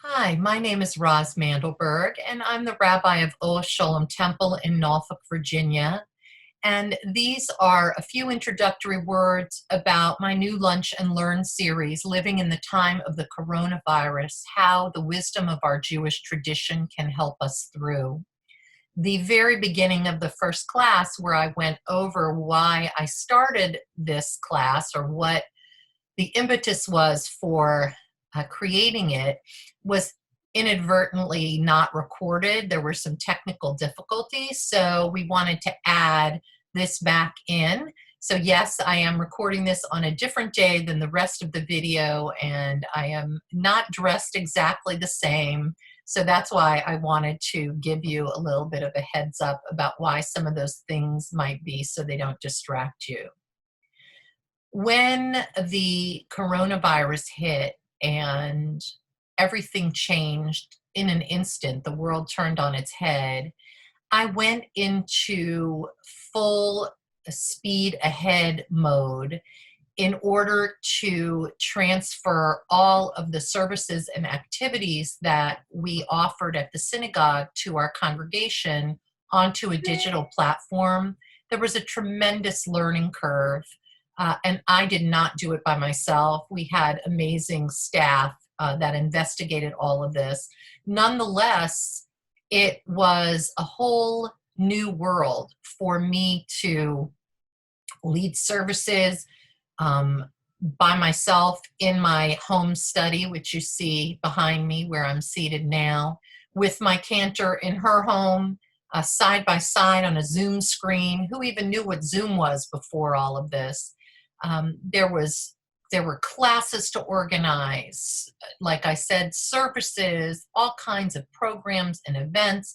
Hi, my name is Roz Mandelberg, and I'm the Rabbi of Ohef Sholom Temple in Norfolk, Virginia. And these are a few introductory words about my new Lunch and Learn series, Living in the Time of the Coronavirus, How the Wisdom of Our Jewish Tradition Can Help Us Through. The very beginning of the first class, where I went over why I started this class or what the impetus was for creating it, was inadvertently not recorded. There were some technical difficulties, so we wanted to add this back in. So yes, I am recording this on a different day than the rest of the video, and I am not dressed exactly the same. So that's why I wanted to give you a little bit of a heads up about why some of those things might be, so they don't distract you. When the coronavirus hit and everything changed in an instant, the world turned on its head, I went into full speed ahead mode in order to transfer all of the services and activities that we offered at the synagogue to our congregation onto a digital platform. There was a tremendous learning curve. And I did not do it by myself. We had amazing staff that investigated all of this. Nonetheless, it was a whole new world for me to lead services by myself in my home study, which you see behind me where I'm seated now, with my cantor in her home, side by side on a Zoom screen. Who even knew what Zoom was before all of this? There were classes to organize, like I said, services, all kinds of programs and events.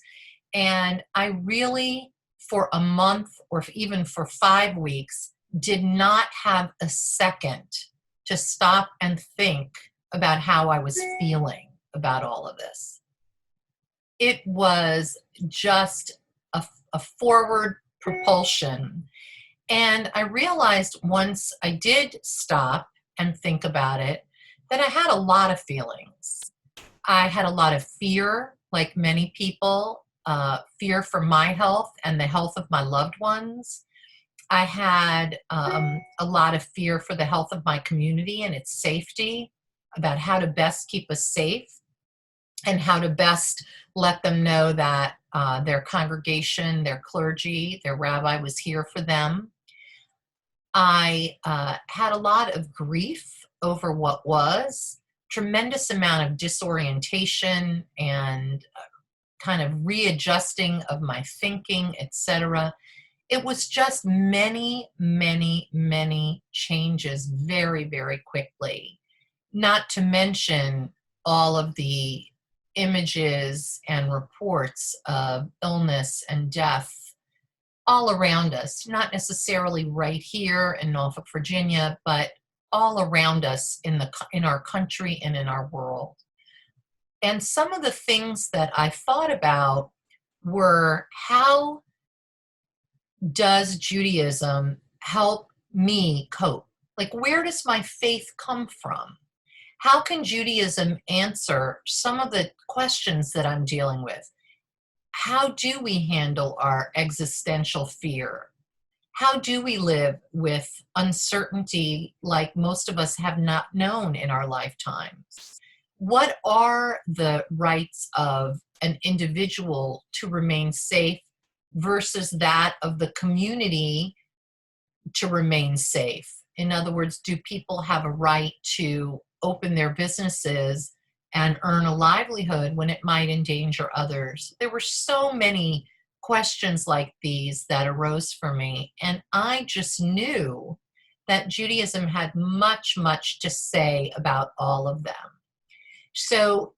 And I really, for a month or even for 5 weeks, did not have a second to stop and think about how I was feeling about all of this. It was just a forward propulsion. And I realized once I did stop and think about it, that I had a lot of feelings. I had a lot of fear, like many people, fear for my health and the health of my loved ones. I had a lot of fear for the health of my community and its safety, about how to best keep us safe and how to best let them know that their congregation, their clergy, their rabbi was here for them. I had a lot of grief over what was, tremendous amount of disorientation and kind of readjusting of my thinking, etc. It was just many, many, many changes very, very quickly, not to mention all of the images and reports of illness and death all around us, not necessarily right here in Norfolk, Virginia, but all around us in our country and in our world. And some of the things that I thought about were, how does Judaism help me cope? Like, where does my faith come from? How can Judaism answer some of the questions that I'm dealing with? How do we handle our existential fear? How do we live with uncertainty like most of us have not known in our lifetimes? What are the rights of an individual to remain safe versus that of the community to remain safe? In other words, do people have a right to open their businesses and earn a livelihood when it might endanger others? There were so many questions like these that arose for me, and I just knew that Judaism had much, much to say about all of them. So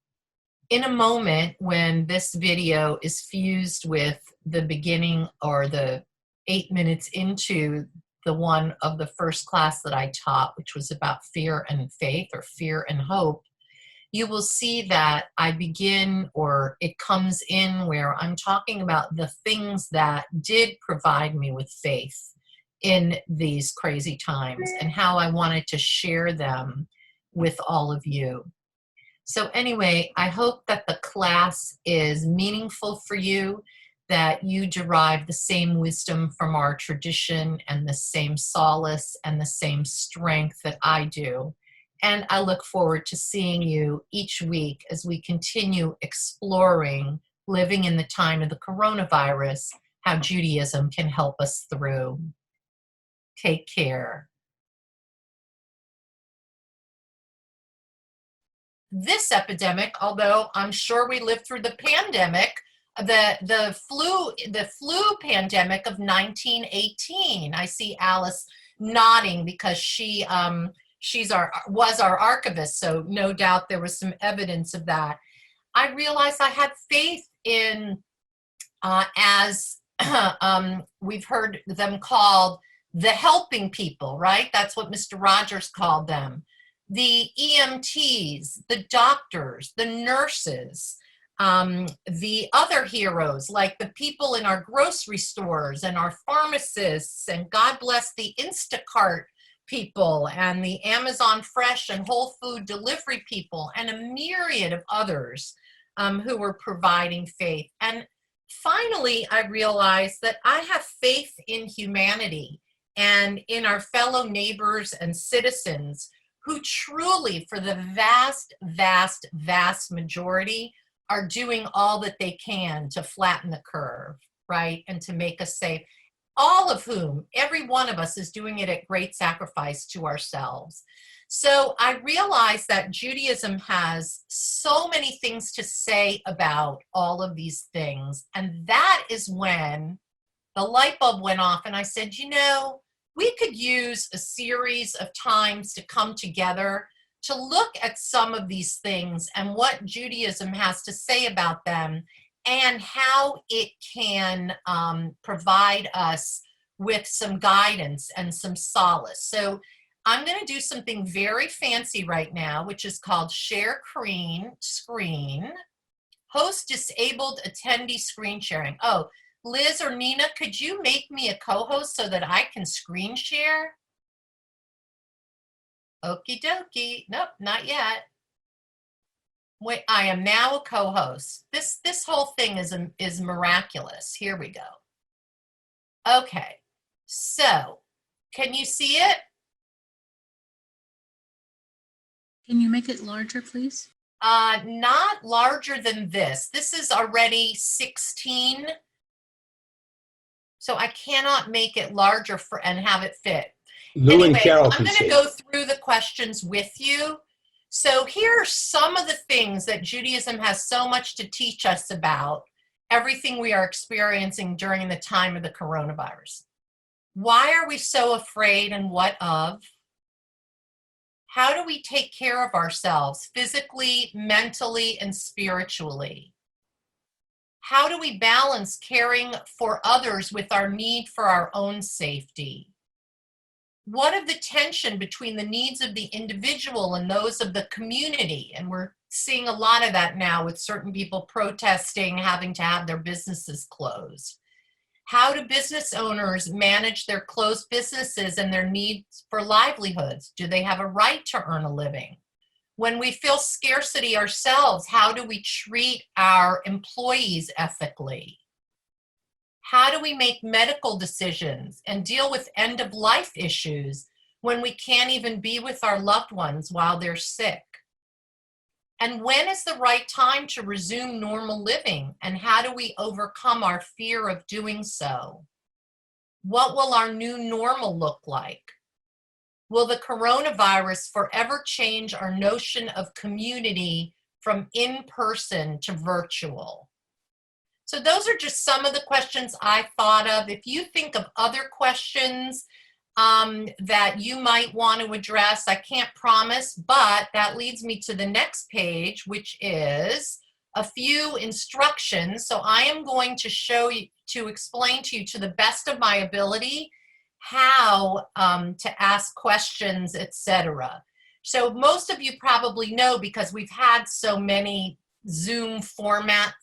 in a moment when this video is fused with the beginning or the 8 minutes into the one of the first class that I taught, which was about fear and faith, or fear and hope, you will see that I begin, or it comes in where I'm talking about the things that did provide me with faith in these crazy times and how I wanted to share them with all of you. So anyway, I hope that the class is meaningful for you, that you derive the same wisdom from our tradition and the same solace and the same strength that I do. And I look forward to seeing you each week as we continue exploring living in the time of the coronavirus, how Judaism can help us through. Take care. This epidemic, although I'm sure we lived through the pandemic, the flu pandemic of 1918. I see Alice nodding because was our archivist, so no doubt there was some evidence of that. I realized I had faith in as we've heard them called the helping people, right? That's what Mr. Rogers called them. The EMTs, the doctors, the nurses, the other heroes, like the people in our grocery stores and our pharmacists, and God bless the Instacart people and the Amazon Fresh and Whole Food delivery people, and a myriad of others who were providing faith. And finally, I realized that I have faith in humanity and in our fellow neighbors and citizens who truly, for the vast, vast, vast majority, are doing all that they can to flatten the curve, right? And to make us safe. All of whom, every one of us is doing it at great sacrifice to ourselves. So I realized that Judaism has so many things to say about all of these things. And that is when the light bulb went off and I said, we could use a series of times to come together to look at some of these things and what Judaism has to say about them and how it can provide us with some guidance and some solace. So I'm going to do something very fancy right now, which is called share screen, host disabled attendee screen sharing. Oh, Liz or Nina, could you make me a co-host so that I can screen share? Okie dokie. Nope, not yet. Wait, I am now a co-host. This whole thing is miraculous. Here we go. Okay, so can you see it? Can you make it larger, please? Not larger than this. This is already 16. So I cannot make it larger and have it fit. Lou and Carol I'm can going see. to go through the questions with you. So here are some of the things that Judaism has so much to teach us about everything we are experiencing during the time of the coronavirus. Why are we so afraid and what of? How do we take care of ourselves physically, mentally, and spiritually? How do we balance caring for others with our need for our own safety? What of the tension between the needs of the individual and those of the community? And we're seeing a lot of that now with certain people protesting, having to have their businesses closed. How do business owners manage their closed businesses and their needs for livelihoods? Do they have a right to earn a living? When we feel scarcity ourselves, how do we treat our employees ethically? How do we make medical decisions and deal with end-of-life issues when we can't even be with our loved ones while they're sick? And when is the right time to resume normal living? And how do we overcome our fear of doing so? What will our new normal look like? Will the coronavirus forever change our notion of community from in-person to virtual? So those are just some of the questions I thought of. If you think of other questions that you might want to address, I can't promise, but that leads me to the next page, which is a few instructions. So I am going to explain to you to the best of my ability how to ask questions, etc. So most of you probably know because we've had so many Zoom format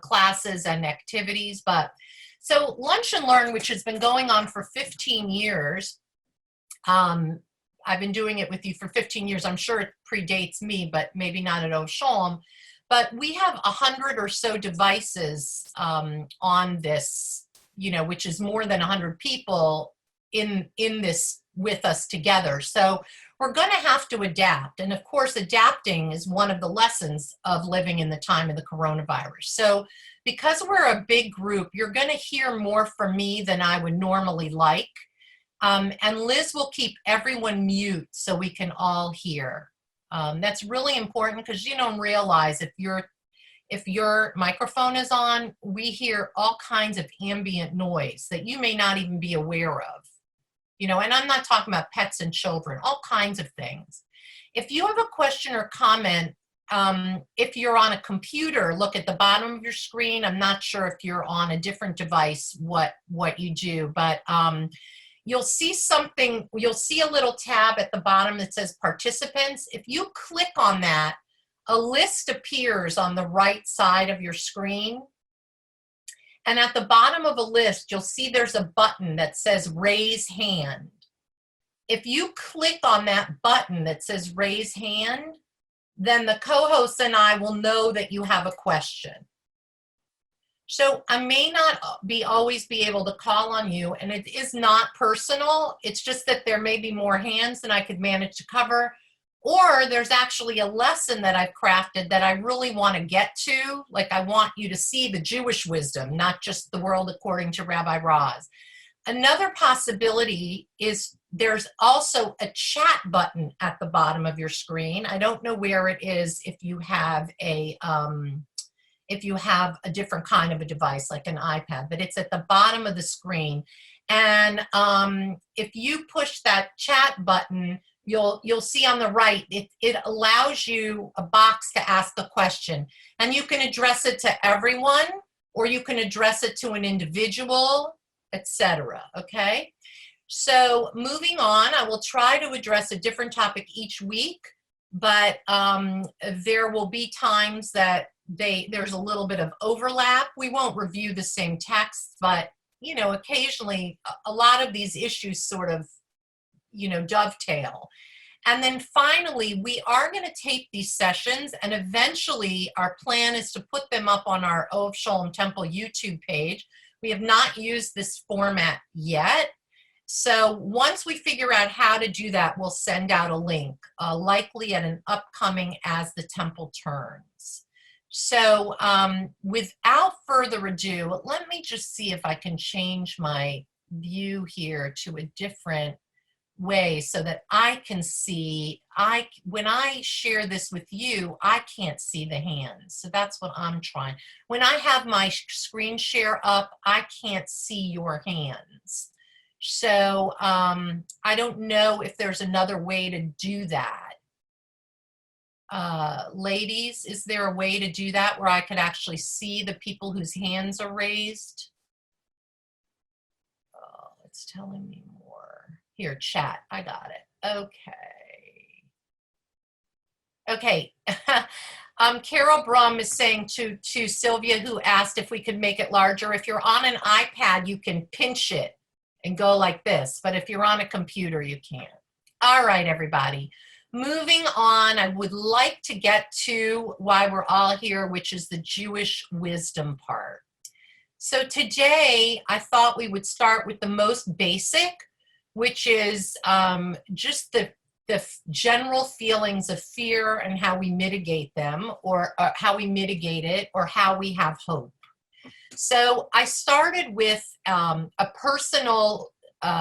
classes and activities. But so Lunch and Learn, which has been going on for 15 years, I've been doing it with you for 15 years. I'm sure it predates me, but maybe not at Sholom. But we have 100 or so devices on this, which is more than 100 people in this with us together. So we're going to have to adapt. And of course, adapting is one of the lessons of living in the time of the coronavirus. So because we're a big group, you're going to hear more from me than I would normally like. And Liz will keep everyone mute so we can all hear. That's really important because you don't realize if your microphone is on, we hear all kinds of ambient noise that you may not even be aware of. And I'm not talking about pets and children, all kinds of things. If you have a question or comment, if you're on a computer, look at the bottom of your screen. I'm not sure if you're on a different device, what you do, but you'll see something, you'll see a little tab at the bottom that says participants. If you click on that, a list appears on the right side of your screen. And at the bottom of a list, you'll see there's a button that says raise hand. If you click on that button that says raise hand, then the co-host and I will know that you have a question. So I may not always be able to call on you, and it is not personal. It's just that there may be more hands than I could manage to cover, or there's actually a lesson that I've crafted that I really want to get to. Like I want you to see the Jewish wisdom, not just the world according to Rabbi Roz. Another possibility is there's also a chat button at the bottom of your screen. I don't know where it is if you have a different kind of a device like an iPad, but it's at the bottom of the screen. And if you push that chat button, you'll see on the right, it allows you a box to ask a question. And you can address it to everyone, or you can address it to an individual, etc. Okay? So moving on, I will try to address a different topic each week, but there will be times that there's a little bit of overlap. We won't review the same text, but occasionally a lot of these issues sort of dovetail. And then finally, we are going to tape these sessions, and eventually our plan is to put them up on our Ohef Sholom Temple YouTube page. We have not used this format yet. So once we figure out how to do that, we'll send out a link, likely at an upcoming As the Temple Turns. So without further ado, let me just see if I can change my view here to a different way so that I can see. When I share this with you, I can't see the hands. So that's what I'm trying. When I have my screen share up, I can't see your hands. So I don't know if there's another way to do that. Ladies, is there a way to do that where I could actually see the people whose hands are raised? Oh, it's telling me more. Here, chat, I got it. Okay. Carol Brum is saying to Sylvia, who asked if we could make it larger, if you're on an iPad, you can pinch it and go like this, but if you're on a computer, you can't. All right, everybody. Moving on, I would like to get to why we're all here, which is the Jewish wisdom part. So today, I thought we would start with the most basic, which is just the general feelings of fear and how we mitigate them, or how we mitigate it, or how we have hope. So I started with a personal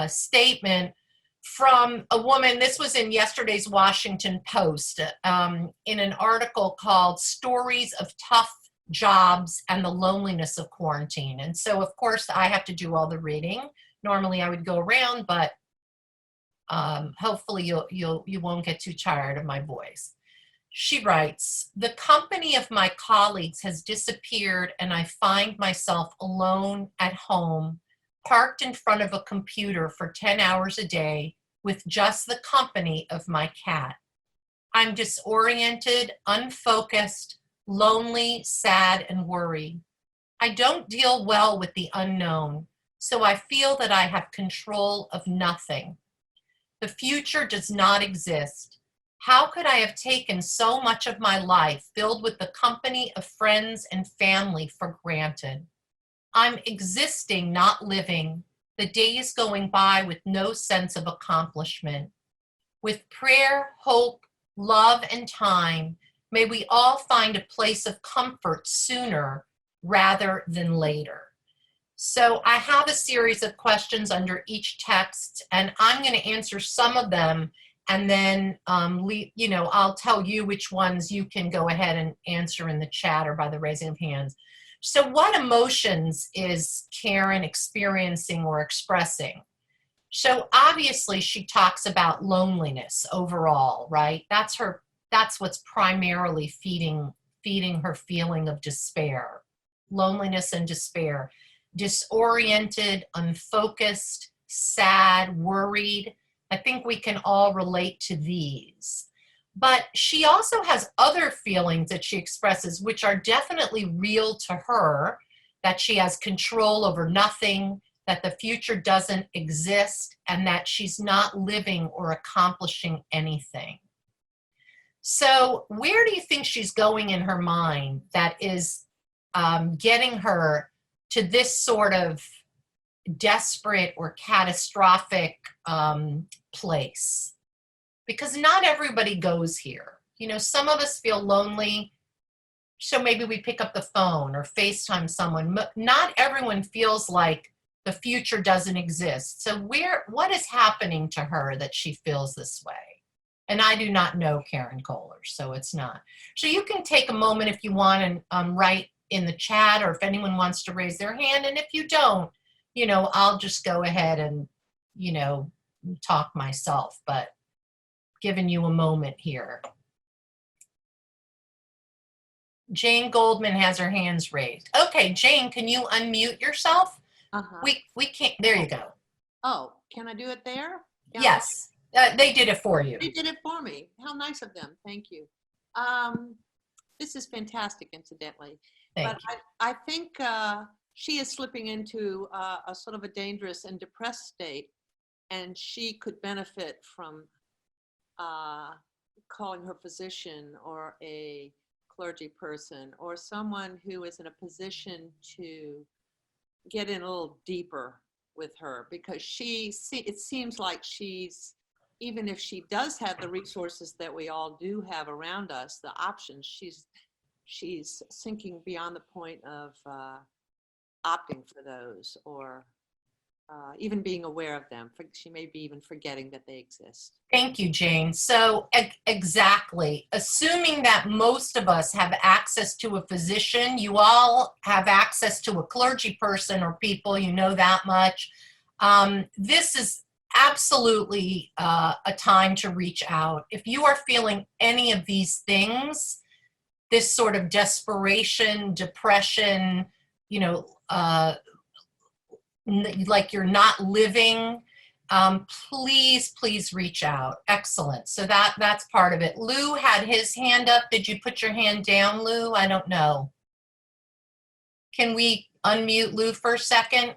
statement from a woman. This was in yesterday's Washington Post, in an article called Stories of Tough Jobs and the Loneliness of Quarantine. And so, of course, I have to do all the reading. Normally I would go around, but hopefully you won't get too tired of my voice. She writes, "The company of my colleagues has disappeared, and I find myself alone at home, parked in front of a computer for 10 hours a day with just the company of my cat. I'm disoriented, unfocused, lonely, sad, and worried. I don't deal well with the unknown, so I feel that I have control of nothing. The future does not exist. How could I have taken so much of my life filled with the company of friends and family for granted? I'm existing, not living, the days going by with no sense of accomplishment. With prayer, hope, love, and time, may we all find a place of comfort sooner rather than later. So I have a series of questions under each text, and I'm going to answer some of them, and then I'll tell you which ones you can go ahead and answer in the chat or by the raising of hands. So what emotions is Karen experiencing or expressing? So obviously she talks about loneliness overall, right? That's what's primarily feeding her feeling of despair, loneliness and despair. Disoriented, unfocused, sad, worried. I think we can all relate to these. But she also has other feelings that she expresses, which are definitely real to her, that she has control over nothing, that the future doesn't exist, and that she's not living or accomplishing anything. So where do you think she's going in her mind that is getting her to this sort of desperate or catastrophic place? Because not everybody goes here. You know, some of us feel lonely, so maybe we pick up the phone or FaceTime someone. Not everyone feels like the future doesn't exist. So what is happening to her that she feels this way? And I do not know Karen Kohler, so it's not. So you can take a moment if you want and write in the chat, or if anyone wants to raise their hand. And if you don't, I'll just go ahead and, talk myself, but giving you a moment here. Jane Goldman has her hands raised. Okay, Jane, can you unmute yourself? Uh-huh. We can't, there you go. Oh, can I do it there? Yeah. Yes, they did it for you. They did it for me. How nice of them. Thank you. This is fantastic, incidentally. Thank you. I think she is slipping into a sort of a dangerous and depressed state, and she could benefit from calling her physician or a clergy person or someone who is in a position to get in a little deeper with her, because it seems like she's, even if she does have the resources that we all do have around us, the options, she's sinking beyond the point of opting for those, or even being aware of them. She may be even forgetting that they exist. Thank you, Jane. So exactly, assuming that most of us have access to a physician, you all have access to a clergy person or people, that much. This is absolutely a time to reach out. If you are feeling any of these things, this sort of desperation, depression, like you're not living, please reach out. Excellent. So that's part of it. Lou had his hand up. Did you put your hand down, Lou? I don't know. Can we unmute Lou for a second?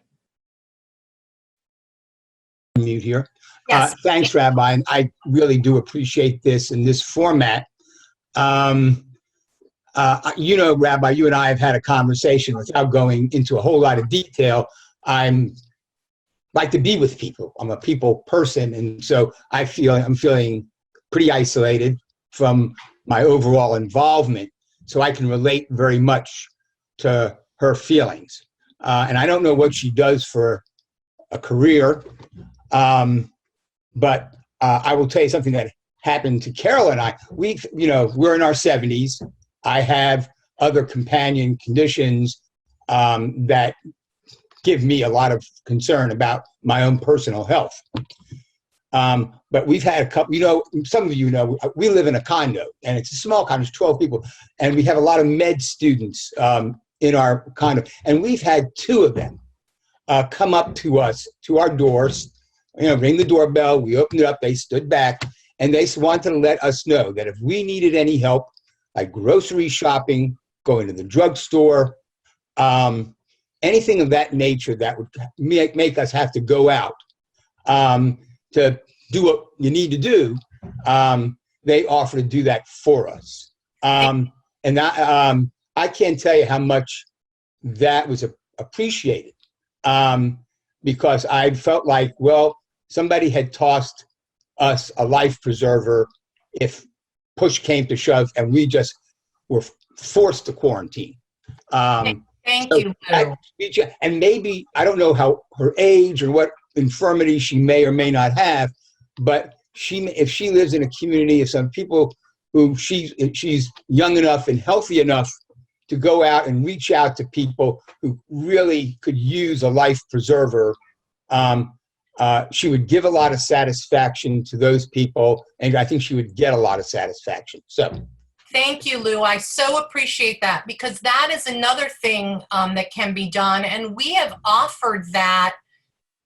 Mute here. Yes. Thanks, Rabbi. And I really do appreciate this in this format. Rabbi, you and I have had a conversation without going into a whole lot of detail. I'm like to be with people. I'm a people person, and so I'm feeling pretty isolated from my overall involvement. So I can relate very much to her feelings. And I don't know what she does for a career, but I will tell you something that happened to Carol and I. We're in our 70s. I have other companion conditions that give me a lot of concern about my own personal health. But we've had a couple, some of you know, we live in a condo, and it's a small condo, it's 12 people, and we have a lot of med students in our condo, and we've had two of them come up to us, to our doors, ring the doorbell, we opened it up, they stood back, and they wanted to let us know that if we needed any help, like grocery shopping, going to the drugstore, anything of that nature that would make us have to go out to do what you need to do, they offer to do that for us. And I can't tell you how much that was appreciated, because I felt like, well, somebody had tossed us a life preserver if push came to shove and we just were forced to quarantine. Thank you, Lou. And maybe, I don't know how her age or what infirmity she may or may not have, but if she lives in a community of some people who she's young enough and healthy enough to go out and reach out to people who really could use a life preserver, she would give a lot of satisfaction to those people, and I think she would get a lot of satisfaction. So, thank you, Lou. I so appreciate that, because that is another thing that can be done, and we have offered that,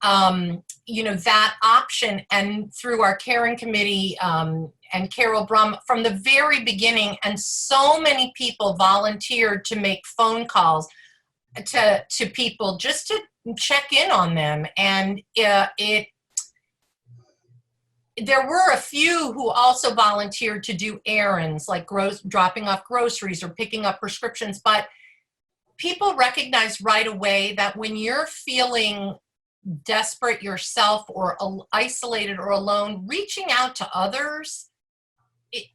that option, and through our caring committee and Carol Brum from the very beginning, and so many people volunteered to make phone calls to people just to check in on them, and there were a few who also volunteered to do errands, like dropping off groceries or picking up prescriptions. But people recognize right away that when you're feeling desperate yourself or isolated or alone, reaching out to others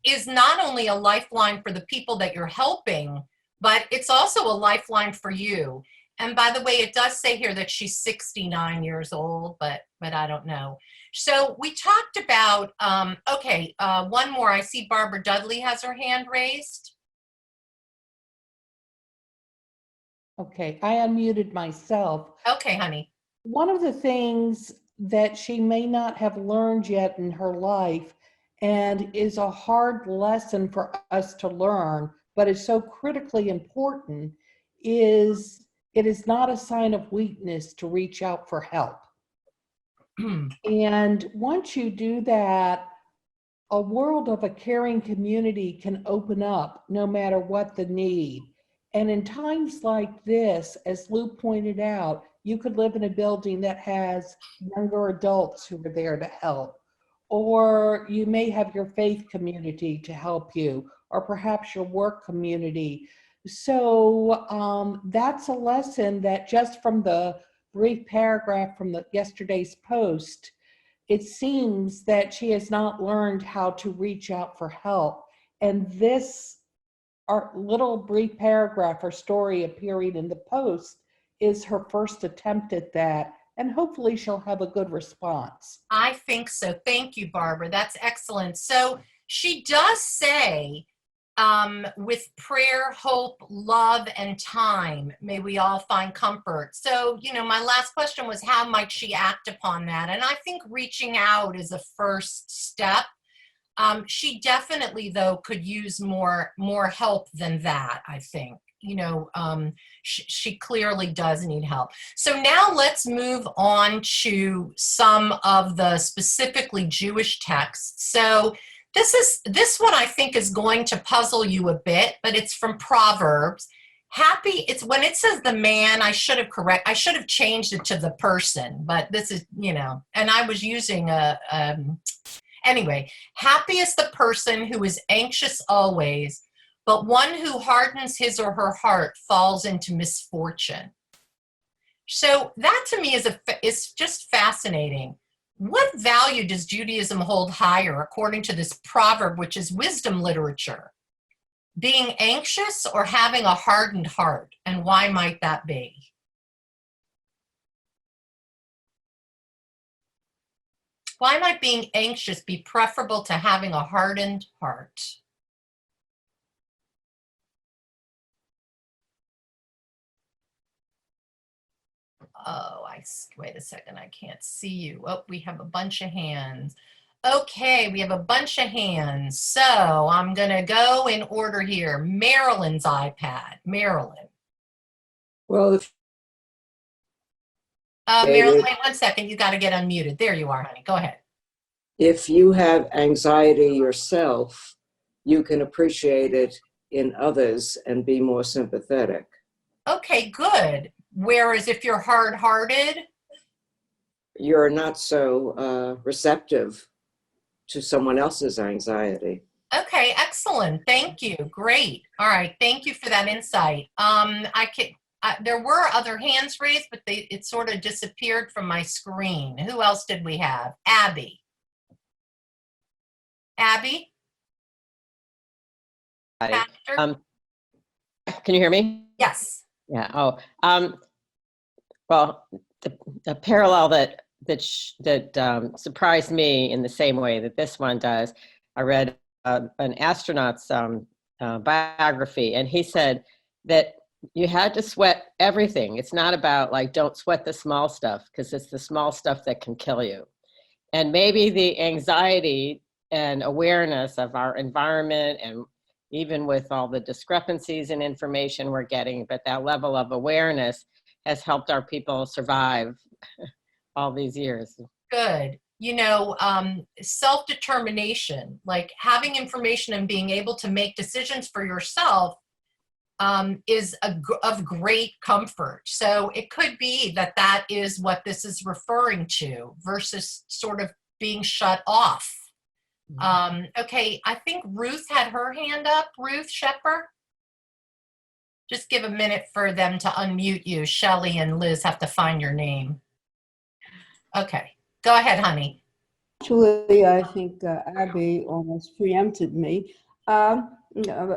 is not only a lifeline for the people that you're helping, but it's also a lifeline for you. And by the way, it does say here that she's 69 years old, but I don't know. So we talked about, one more. I see Barbara Dudley has her hand raised. Okay, I unmuted myself. Okay, honey. One of the things that she may not have learned yet in her life, and is a hard lesson for us to learn, but is so critically important, is it is not a sign of weakness to reach out for help. And once you do that, a world of a caring community can open up no matter what the need. And in times like this, as Lou pointed out, you could live in a building that has younger adults who are there to help. Or you may have your faith community to help you, or perhaps your work community. So that's a lesson that just from the brief paragraph from yesterday's post, it seems that she has not learned how to reach out for help. And this, our little brief paragraph or story appearing in the post, is her first attempt at that. And hopefully she'll have a good response. I think so. Thank you, Barbara. That's excellent. So she does say, with prayer, hope, love, and time, may we all find comfort. So, my last question was, how might she act upon that? And I think reaching out is a first step. She definitely, though, could use more help than that, I think. She clearly does need help. So now let's move on to some of the specifically Jewish texts. So this one I think is going to puzzle you a bit, but it's from Proverbs. It's when it says the man, I should have changed it to the person, but this is, and I was using anyway, happy is the person who is anxious always, but one who hardens his or her heart falls into misfortune. So that to me is just fascinating. What value does Judaism hold higher according to this proverb, which is wisdom literature? Being anxious or having a hardened heart? And why might that be? Why might being anxious be preferable to having a hardened heart? Oh, wait a second, I can't see you. Oh, we have a bunch of hands. Okay, we have a bunch of hands. So I'm gonna go in order here. Marilyn's iPad. Marilyn. Well, Marilyn, wait 1 second. You got to get unmuted. There you are, honey. Go ahead. if you have anxiety yourself, you can appreciate it in others and be more sympathetic. Okay, good. Whereas if you're hard-hearted, You're not so receptive to someone else's anxiety. Okay, excellent. Thank you. Great. All right. Thank you for that insight. There were other hands raised, but it sort of disappeared from my screen. Who else did we have? Abby. Abby? Hi. Pastor? Can you hear me? Yes. Yeah. Oh, well, the parallel that surprised me in the same way that this one does. I read an astronaut's biography, and he said that you had to sweat everything. It's not about like, don't sweat the small stuff, because it's the small stuff that can kill you. And maybe the anxiety and awareness of our environment, and even with all the discrepancies in information we're getting, but that level of awareness has helped our people survive all these years. Good. Self-determination, like having information and being able to make decisions for yourself is of great comfort. So it could be that is what this is referring to versus sort of being shut off. Okay, I think Ruth had her hand up. Ruth Shepard? Just give a minute for them to unmute you. Shelley and Liz have to find your name. Okay, go ahead, honey. Actually, I think Abby almost preempted me. I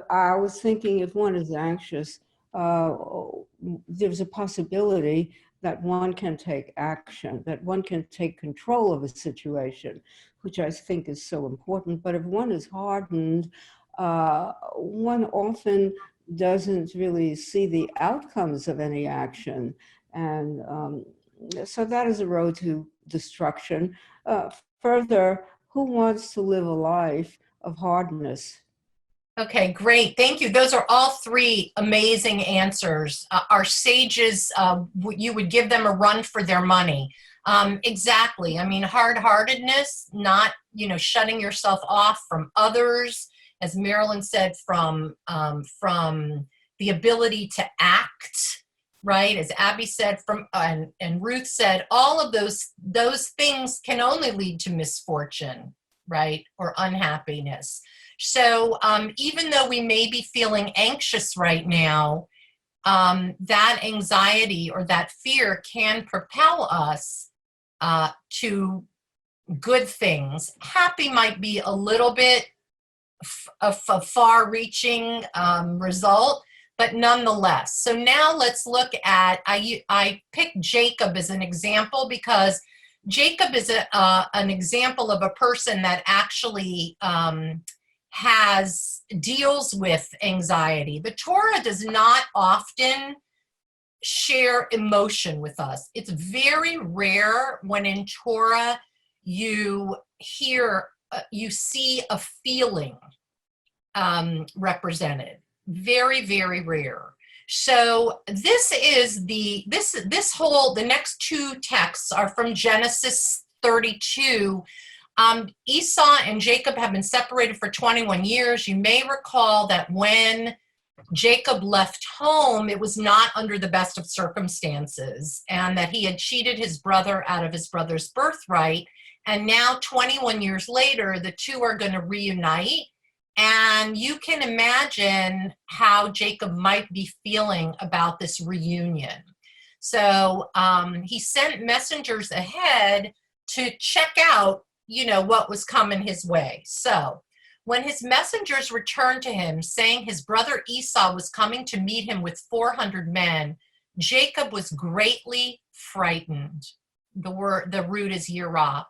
was thinking if one is anxious, there's a possibility that one can take action, that one can take control of a situation, which I think is so important. But if one is hardened, one often doesn't really see the outcomes of any action. And so that is a road to destruction. Further, who wants to live a life of hardness? Okay, great. Thank you. Those are all three amazing answers. Our sages, you would give them a run for their money. Exactly. I mean, hard-heartedness, not, shutting yourself off from others, as Marilyn said, from the ability to act, right? As Abby said, and Ruth said, all of those things can only lead to misfortune, right? Or unhappiness. So even though we may be feeling anxious right now, that anxiety or that fear can propel us to good things. Happy might be a little bit of a far-reaching result, but nonetheless. So now let's look at, I picked Jacob as an example because Jacob is an example of a person that actually deals with anxiety. The Torah does not often share emotion with us. It's very rare when in Torah you see a feeling represented. Very, very rare. So this is the next two texts are from Genesis 32. Esau and Jacob have been separated for 21 years. You may recall that when Jacob left home, it was not under the best of circumstances, and that he had cheated his brother out of his brother's birthright. And now 21 years later, the two are going to reunite. And you can imagine how Jacob might be feeling about this reunion. So he sent messengers ahead to check out what was coming his way. So when his messengers returned to him, saying his brother Esau was coming to meet him with 400 men, Jacob was greatly frightened. The root is yirah.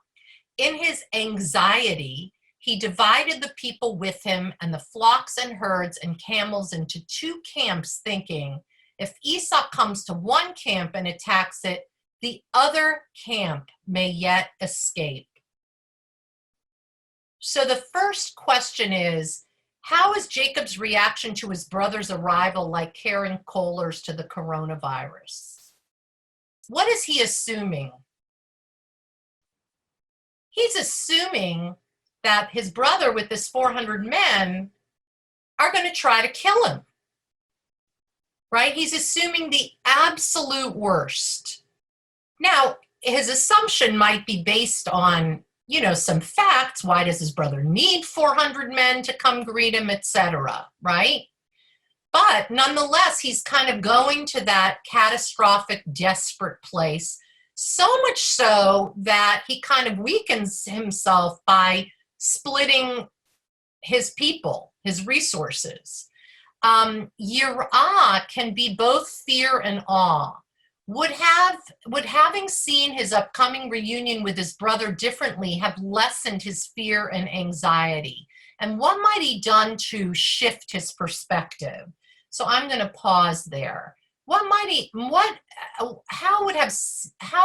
In his anxiety, he divided the people with him and the flocks and herds and camels into two camps, thinking, if Esau comes to one camp and attacks it, the other camp may yet escape. So the first question is, how is Jacob's reaction to his brother's arrival like Karen Kohler's to the coronavirus? What is he assuming? He's assuming that his brother with this 400 men are going to try to kill him, right? He's assuming the absolute worst. Now, his assumption might be based on some facts. Why does his brother need 400 men to come greet him, etc., right? But nonetheless, he's kind of going to that catastrophic, desperate place, so much so that he kind of weakens himself by splitting his people, his resources. Yirah can be both fear and awe. Would having seen his upcoming reunion with his brother differently have lessened his fear and anxiety? And what might he done to shift his perspective? So I'm going to pause there. How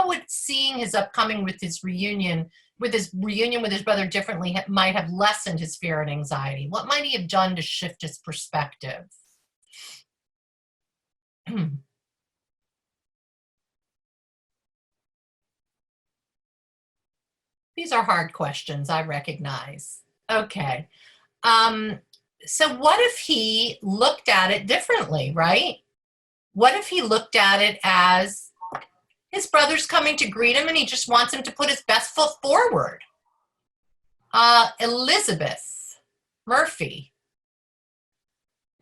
would seeing his upcoming with his reunion with his brother differently might have lessened his fear and anxiety? What might he have done to shift his perspective? These are hard questions, I recognize. Okay. So what if he looked at it differently, right? What if he looked at it as his brother's coming to greet him and he just wants him to put his best foot forward? Elizabeth Murphy.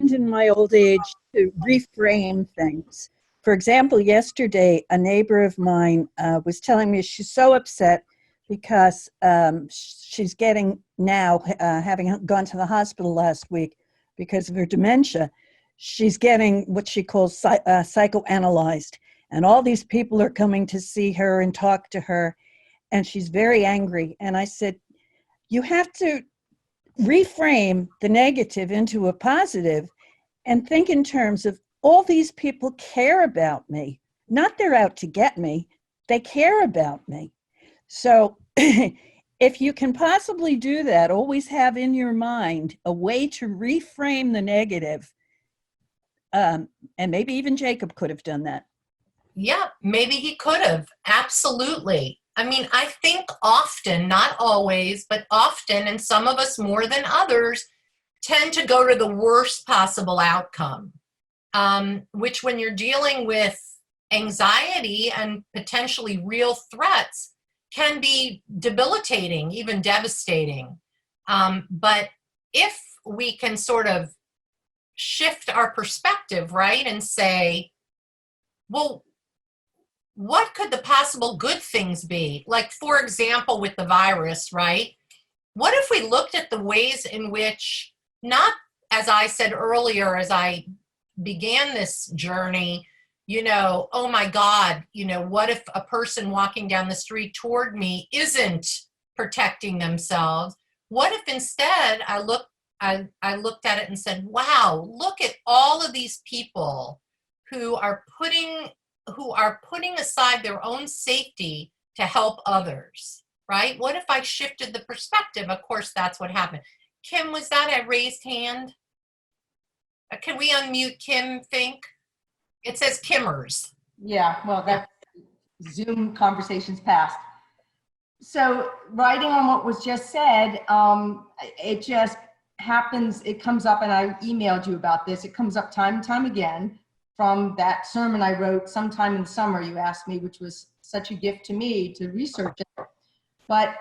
In my old age to reframe things. For example, yesterday, a neighbor of mine was telling me she's so upset because she's getting now, having gone to the hospital last week because of her dementia, she's getting what she calls psychoanalyzed. And all these people are coming to see her and talk to her, and she's very angry. And I said, you have to reframe the negative into a positive and think in terms of all these people care about me. Not they're out to get me, they care about me. So if you can possibly do that, always have in your mind a way to reframe the negative. And maybe even Jacob could have done that. Yeah, maybe he could have. Absolutely. I mean, I think often, not always, but often, and some of us more than others, tend to go to the worst possible outcome, which when you're dealing with anxiety and potentially real threats can be debilitating, even devastating. But if we can sort of shift our perspective, right, and say, well, what could the possible good things be? Like, for example, with the virus, right? What if we looked at the ways in which, not as I said earlier, as I began this journey, oh my God, what if a person walking down the street toward me isn't protecting themselves? What if instead I looked at it and said, wow, look at all of these people who are putting aside their own safety to help others, right? What if I shifted the perspective? Of course, that's what happened. Kim, was that a raised hand? Can we unmute Kim Fink? It says Kimmers. Yeah, well, that Zoom conversations past. So writing on what was just said, it just happens, it comes up, and I emailed you about this, it comes up time and time again from that sermon I wrote sometime in the summer, you asked me, which was such a gift to me to research it. But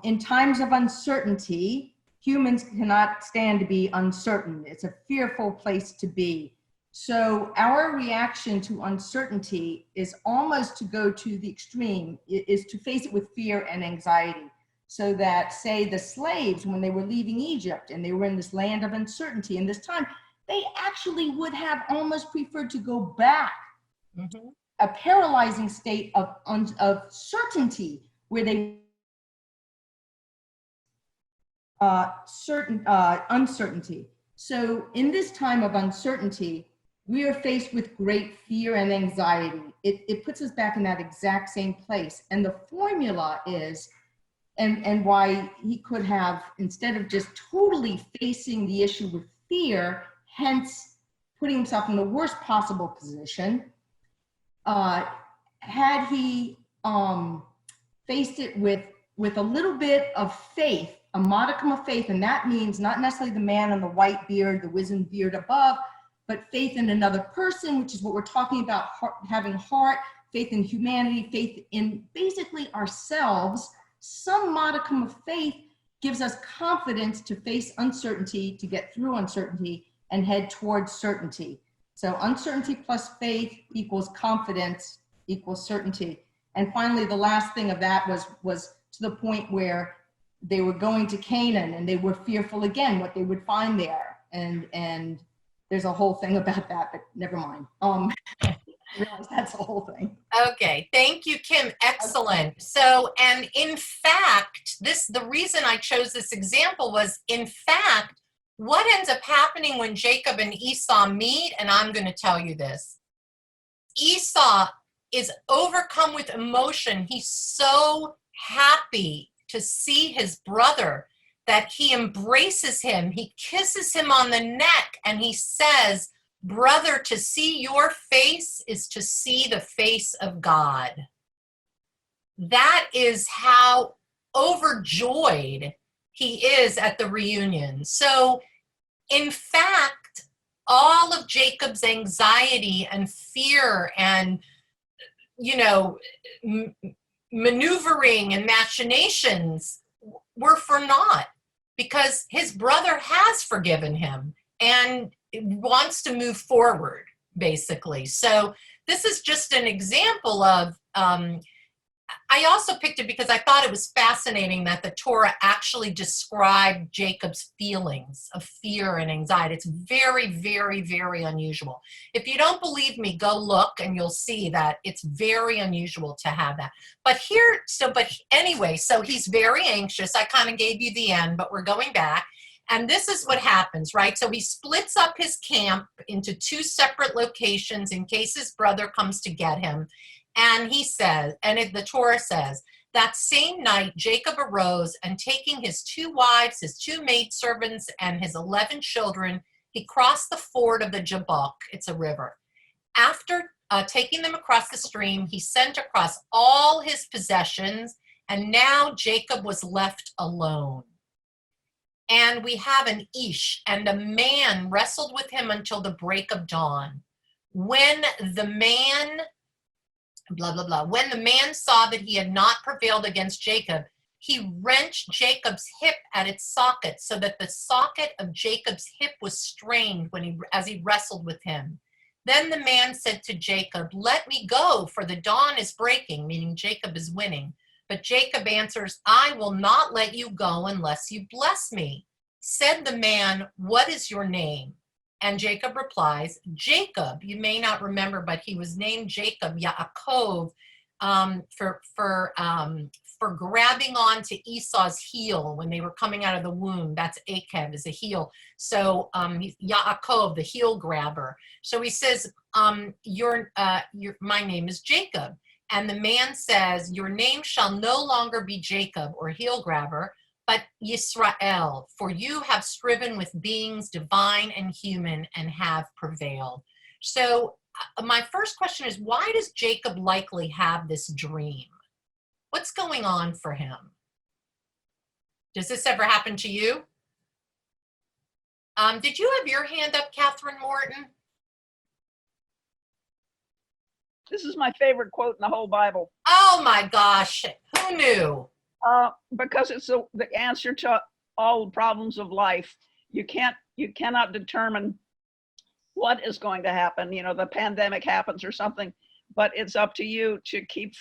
in times of uncertainty, humans cannot stand to be uncertain. It's a fearful place to be. So our reaction to uncertainty is almost to go to the extreme, is to face it with fear and anxiety. So that, say, the slaves, when they were leaving Egypt and they were in this land of uncertainty in this time, they actually would have almost preferred to go back. Mm-hmm. A paralyzing state of certainty where they uncertainty. So in this time of uncertainty, we are faced with great fear and anxiety. It puts us back in that exact same place. And the formula is, and why he could have, instead of just totally facing the issue with fear, hence putting himself in the worst possible position, had he faced it with a little bit of faith, a modicum of faith, and that means not necessarily the man on the white beard, the wizened beard above, but faith in another person, which is what we're talking about, having heart, faith in humanity, faith in basically ourselves, some modicum of faith gives us confidence to face uncertainty, to get through uncertainty and head towards certainty. So uncertainty plus faith equals confidence equals certainty. And finally, the last thing of that was to the point where they were going to Canaan and they were fearful again what they would find there. And there's a whole thing about that, but never mind. I realize that's the whole thing. Okay, thank you, Kim. Excellent. So, and in fact, the reason I chose this example was, in fact, what ends up happening when Jacob and Esau meet, and I'm going to tell you this. Esau is overcome with emotion. He's so happy to see his brother that he embraces him. He kisses him on the neck and he says, "Brother, to see your face is to see the face of God." That is how overjoyed he is at the reunion. So, in fact, all of Jacob's anxiety and fear and, maneuvering and machinations were for naught, because his brother has forgiven him and wants to move forward, basically. So this is just an example of, I also picked it because I thought it was fascinating that the Torah actually described Jacob's feelings of fear and anxiety. It's very, very, very unusual. If you don't believe me, go look and you'll see that it's very unusual to have that. But anyway, so he's very anxious. I kind of gave you the end, but we're going back. And this is what happens, right? So he splits up his camp into 2 separate locations in case his brother comes to get him. And he says, the Torah says, that same night Jacob arose, and taking his 2 wives, his 2 maidservants, and his 11 children, he crossed the ford of the Jabbok. It's a river. After taking them across the stream, he sent across all his possessions, and now Jacob was left alone. And we have an Ish, and a man wrestled with him until the break of dawn. When the man When the man saw that he had not prevailed against Jacob, he wrenched Jacob's hip at its socket, so that the socket of Jacob's hip was strained as he wrestled with him. Then the man said to Jacob, "Let me go, for the dawn is breaking," meaning Jacob is winning. But Jacob answers, "I will not let you go unless you bless me." Said the man, "What is your name?" And Jacob replies, "Jacob." You may not remember, but he was named Jacob, Yaakov, for grabbing onto Esau's heel when they were coming out of the womb. That's Akev, is a heel. So Yaakov, the heel grabber. So he says, my name is Jacob. And the man says, "Your name shall no longer be Jacob," or heel grabber, "but Yisrael, for you have striven with beings divine and human and have prevailed." So my first question is, why does Jacob likely have this dream? What's going on for him? Does this ever happen to you? Did you have your hand up, Catherine Morton? This is my favorite quote in the whole Bible. Oh my gosh, who knew? Because it's the answer to all the problems of life. You cannot determine what is going to happen. The pandemic happens or something, but it's up to you to keep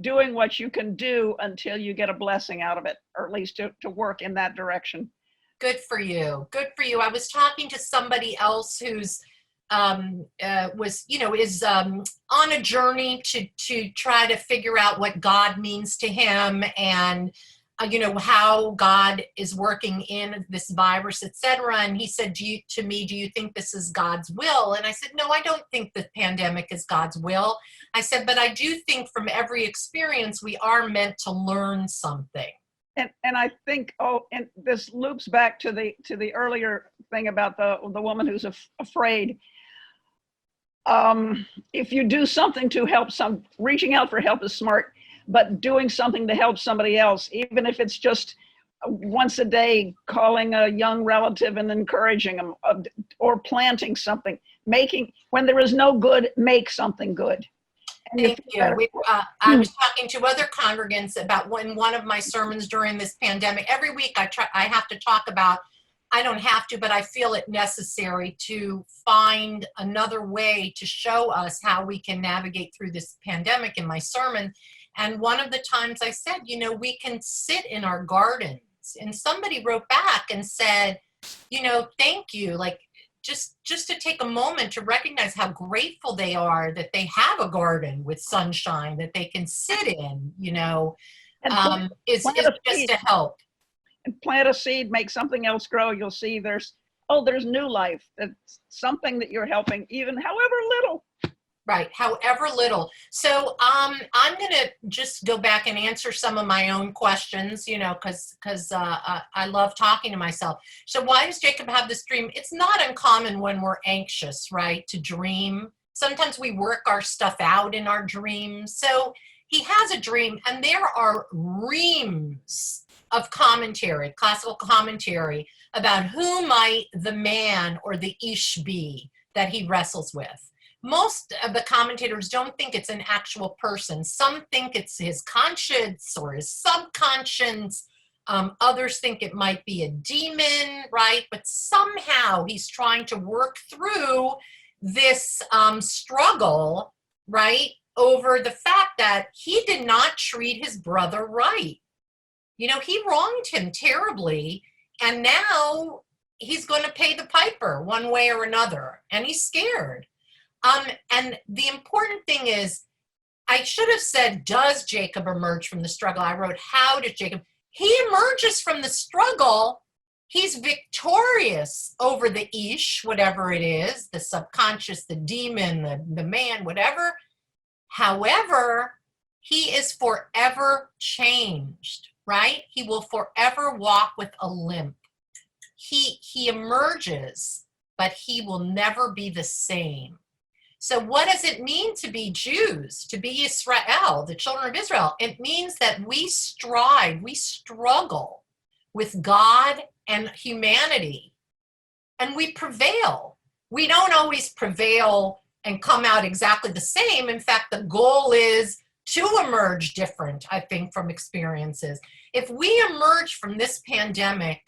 doing what you can do until you get a blessing out of it, or at least to work in that direction. Good for you. Good for you. I was talking to somebody else who's is on a journey to try to figure out what God means to him, and how God is working in this virus, etc. And he said do you think this is God's will? And I said, no, I don't think the pandemic is God's will. I said, but I do think from every experience we are meant to learn something. And I think, and this loops back to the earlier thing about the woman who's afraid. If you do something to help reaching out for help is smart, but doing something to help somebody else, even if it's just once a day, calling a young relative and encouraging them, or planting something, when there is no good, make something good. Thank you. I was talking to other congregants about one of my sermons during this pandemic. Every week I have to talk about, I don't have to, but I feel it necessary to find another way to show us how we can navigate through this pandemic in my sermon. And one of the times I said, we can sit in our gardens. And somebody wrote back and said, thank you. Like, just to take a moment to recognize how grateful they are that they have a garden with sunshine that they can sit in, is plant a just seed. to help. And plant a seed, make something else grow. You'll see there's new life. That's something that you're helping, even however little. Right, however little. So I'm going to just go back and answer some of my own questions, because I love talking to myself. So why does Jacob have this dream? It's not uncommon when we're anxious, right, to dream. Sometimes we work our stuff out in our dreams. So he has a dream, and there are reams of commentary, classical commentary, about who might the man or the ish be that he wrestles with. Most of the commentators don't think it's an actual person. Some think it's his conscience or his subconscious. Others think it might be a demon, right? But somehow he's trying to work through this struggle, right, over the fact that he did not treat his brother right. He wronged him terribly, and now he's going to pay the piper one way or another, and he's scared. And the important thing is, I should have said, does Jacob emerge from the struggle? I wrote, how does Jacob? He emerges from the struggle. He's victorious over the ish, whatever it is, the subconscious, the demon, the man, whatever. However, he is forever changed, right? He will forever walk with a limp. He emerges, but he will never be the same. So what does it mean to be Jews, to be Israel, the children of Israel? It means that we strive, we struggle with God and humanity, and we prevail. We don't always prevail and come out exactly the same. In fact, the goal is to emerge different, I think, from experiences. If we emerge from this pandemic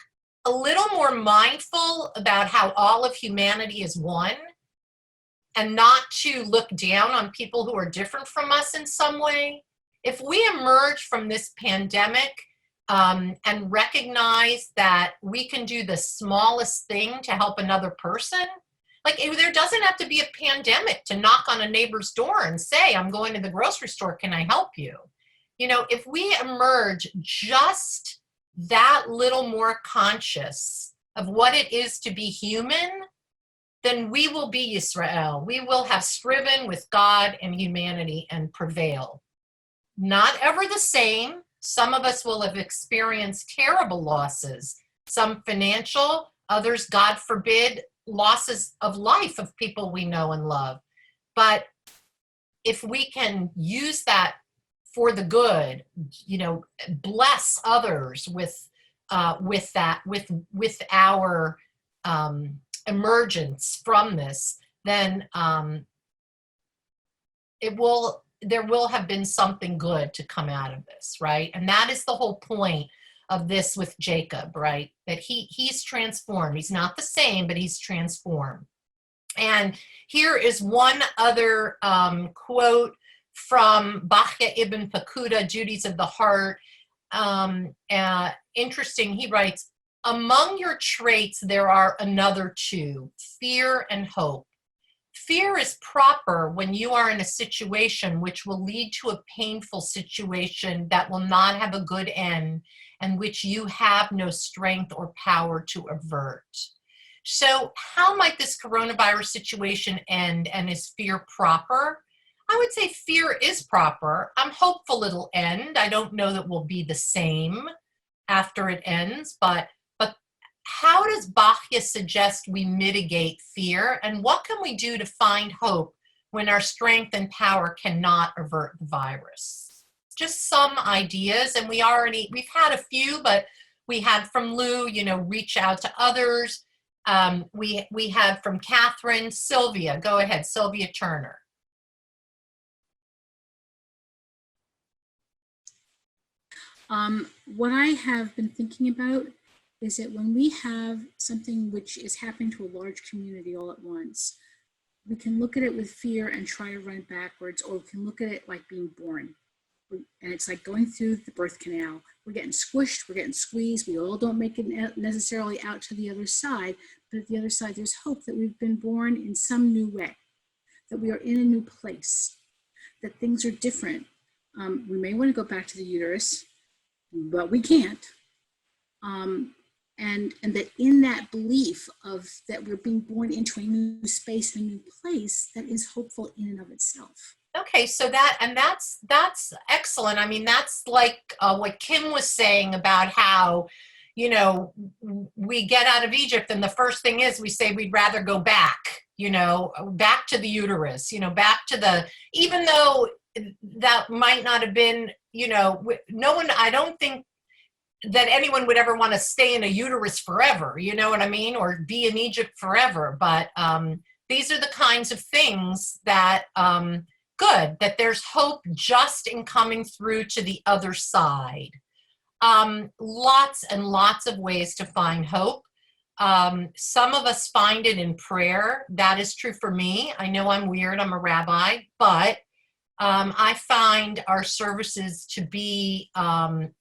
a little more mindful about how all of humanity is one, and not to look down on people who are different from us in some way. If we emerge from this pandemic and recognize that we can do the smallest thing to help another person, like there doesn't have to be a pandemic to knock on a neighbor's door and say, I'm going to the grocery store, can I help you? If we emerge just that little more conscious of what it is to be human, then we will be Israel. We will have striven with God and humanity and prevail. Not ever the same. Some of us will have experienced terrible losses, some financial, others, God forbid, losses of life of people we know and love. But if we can use that for the good, bless others with our emergence from this, then there will have been something good to come out of this, right? And that is the whole point of this with Jacob, right? That he's transformed. He's not the same, but he's transformed. And here is one other quote from Bachya ibn Pakuda, Duties of the Heart. Interesting, he writes, among your traits, there are another two, fear and hope. Fear is proper when you are in a situation which will lead to a painful situation that will not have a good end and which you have no strength or power to avert. So how might this coronavirus situation end, and is fear proper? I would say fear is proper. I'm hopeful it'll end. I don't know that we'll be the same after it ends, but how does Bachya suggest we mitigate fear, and what can we do to find hope when our strength and power cannot avert the virus? Just some ideas, and we've had a few, but we had from Lou, reach out to others. We had from Catherine, Sylvia, go ahead, Sylvia Turner. What I have been thinking about is that when we have something which is happening to a large community all at once, we can look at it with fear and try to run backwards, or we can look at it like being born. And it's like going through the birth canal. We're getting squished, we're getting squeezed. We all don't make it necessarily out to the other side, but at the other side, there's hope that we've been born in some new way, that we are in a new place, that things are different. We may want to go back to the uterus, but we can't. And that in that belief of that we're being born into a new space, a new place, that is hopeful in and of itself. Okay, so that's excellent. I mean, that's like what Kim was saying about how, you know, we get out of Egypt and the first thing is we say we'd rather go back, you know, back to the uterus, you know, back to the, even though that might not have been, you know, no one, I don't think that anyone would ever want to stay in a uterus forever, you know what I mean, or be in Egypt forever. But these are the kinds of things that, good, that there's hope just in coming through to the other side. Lots and lots of ways to find hope. Some of us find it in prayer. That is true for me. I know I'm weird, I'm a rabbi, but I find our services to be